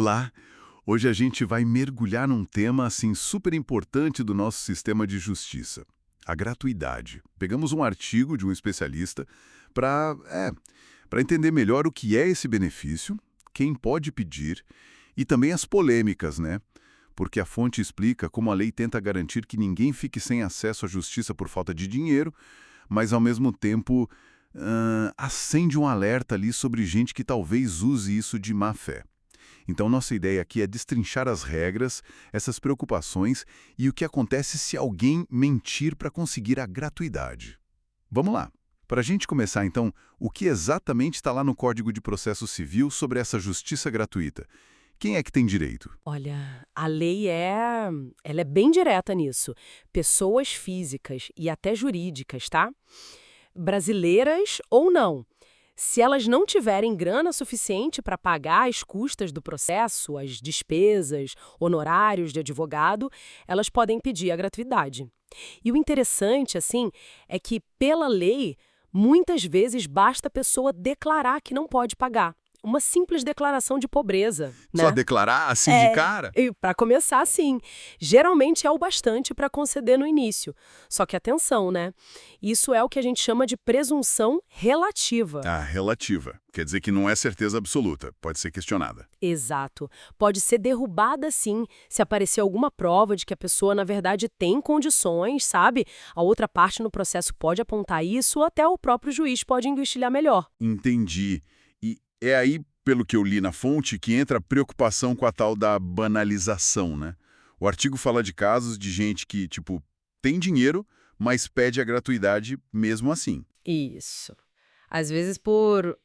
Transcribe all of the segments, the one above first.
Olá! Hoje a gente vai mergulhar num tema assim super importante do nosso sistema de justiça, a gratuidade. Pegamos um artigo de um especialista para entender melhor o que é esse benefício, quem pode pedir e também as polêmicas, né? Porque a fonte explica como a lei tenta garantir que ninguém fique sem acesso à justiça por falta de dinheiro, mas ao mesmo tempo acende um alerta ali sobre gente que talvez use isso de má fé. Então, nossa ideia aqui é destrinchar as regras, essas preocupações e o que acontece se alguém mentir para conseguir a gratuidade. Vamos lá. Para a gente começar, então, o que exatamente está lá no Código de Processo Civil sobre essa justiça gratuita? Quem é que tem direito? Olha, a lei ela é bem direta nisso. Pessoas físicas e até jurídicas, tá? Brasileiras ou não. Se elas não tiverem grana suficiente para pagar as custas do processo, as despesas, honorários de advogado, elas podem pedir a gratuidade. E o interessante, assim, é que, pela lei, muitas vezes basta a pessoa declarar que não pode pagar. Uma simples declaração de pobreza, Só né? declarar assim de cara? E para começar, sim. Geralmente é o bastante para conceder no início. Só que atenção, né? Isso é o que a gente chama de presunção relativa. Ah, relativa. Quer dizer que não é certeza absoluta, pode ser questionada. Exato. Pode ser derrubada, sim, se aparecer alguma prova de que a pessoa, na verdade, tem condições, sabe? A outra parte no processo pode apontar isso, ou até o próprio juiz pode enguixilhar melhor. Entendi. E é aí, pelo que eu li na fonte, que entra a preocupação com a tal da banalização, né? O artigo fala de casos de gente que, tipo, tem dinheiro, mas pede a gratuidade mesmo assim. Isso. Às vezes por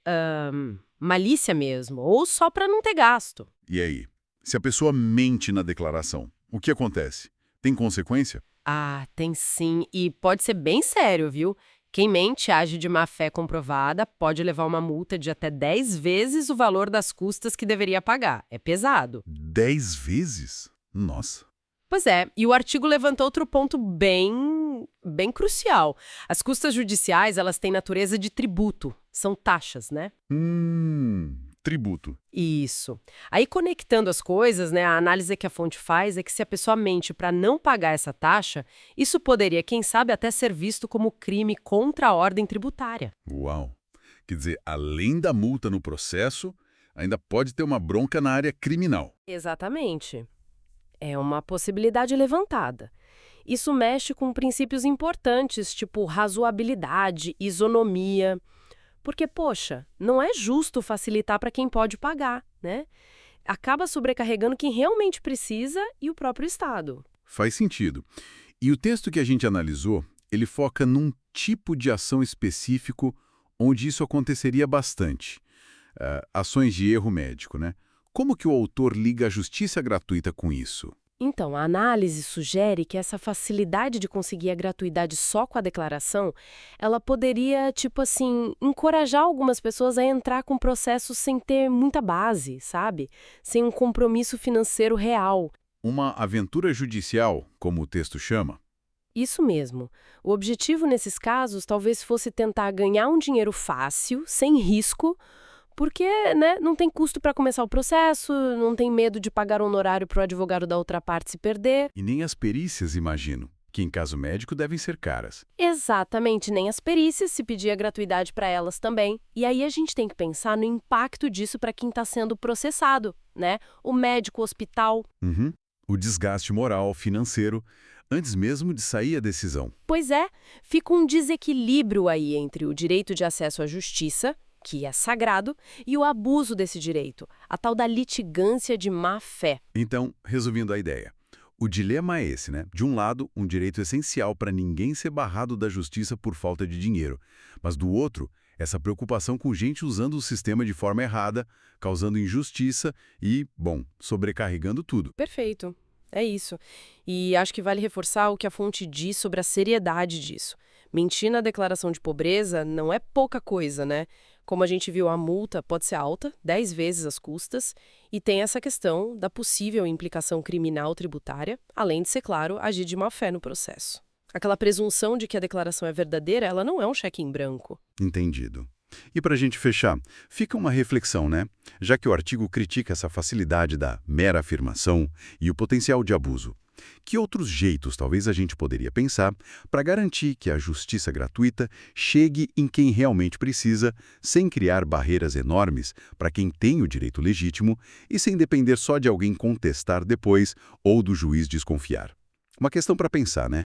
malícia mesmo, ou só para não ter gasto. E aí? Se a pessoa mente na declaração, o que acontece? Tem consequência? Ah, tem sim, e pode ser bem sério, viu? Quem mente age de má-fé comprovada pode levar uma multa de até 10 vezes o valor das custas que deveria pagar. É pesado. 10 vezes? Nossa. Pois é, e o artigo levanta outro ponto bem crucial. As custas judiciais, elas têm natureza de tributo, são taxas, né? Tributo. Isso. Aí, conectando as coisas, né, a análise que a fonte faz é que se a pessoa mente para não pagar essa taxa, isso poderia, quem sabe, até ser visto como crime contra a ordem tributária. Uau. Quer dizer, além da multa no processo, ainda pode ter uma bronca na área criminal. Exatamente. É uma possibilidade levantada. Isso mexe com princípios importantes, tipo razoabilidade, isonomia. Porque, poxa, não é justo facilitar para quem pode pagar, né? Acaba sobrecarregando quem realmente precisa e o próprio Estado. Faz sentido. E o texto que a gente analisou, ele foca num tipo de ação específico onde isso aconteceria bastante. Ações de erro médico, né? Como que o autor liga a justiça gratuita com isso? Então, a análise sugere que essa facilidade de conseguir a gratuidade só com a declaração, ela poderia, tipo assim, encorajar algumas pessoas a entrar com o processo sem ter muita base, sabe? Sem um compromisso financeiro real. Uma aventura judicial, como o texto chama? Isso mesmo. O objetivo nesses casos talvez fosse tentar ganhar um dinheiro fácil, sem risco, porque, né, não tem custo para começar o processo, não tem medo de pagar um honorário para o advogado da outra parte se perder. E nem as perícias, imagino, que em caso médico devem ser caras. Exatamente, nem as perícias, se pedir a gratuidade para elas também. E aí a gente tem que pensar no impacto disso para quem está sendo processado, né? O médico, o hospital. O desgaste moral, financeiro, antes mesmo de sair a decisão. Pois é, fica um desequilíbrio aí entre o direito de acesso à justiça, que é sagrado, e o abuso desse direito, a tal da litigância de má-fé. Então, resumindo a ideia, o dilema é esse, né? De um lado, um direito essencial para ninguém ser barrado da justiça por falta de dinheiro, mas do outro, essa preocupação com gente usando o sistema de forma errada, causando injustiça e, bom, sobrecarregando tudo. Perfeito, é isso. E acho que vale reforçar o que a fonte diz sobre a seriedade disso. Mentir na declaração de pobreza não é pouca coisa, né? Como a gente viu, a multa pode ser alta, 10 vezes as custas, e tem essa questão da possível implicação criminal tributária, além de ser, claro, agir de má-fé no processo. Aquela presunção de que a declaração é verdadeira, ela não é um cheque em branco. Entendido. E para a gente fechar, fica uma reflexão, né? Já que o artigo critica essa facilidade da mera afirmação e o potencial de abuso. Que outros jeitos talvez a gente poderia pensar para garantir que a justiça gratuita chegue em quem realmente precisa, sem criar barreiras enormes para quem tem o direito legítimo e sem depender só de alguém contestar depois ou do juiz desconfiar? Uma questão para pensar, né?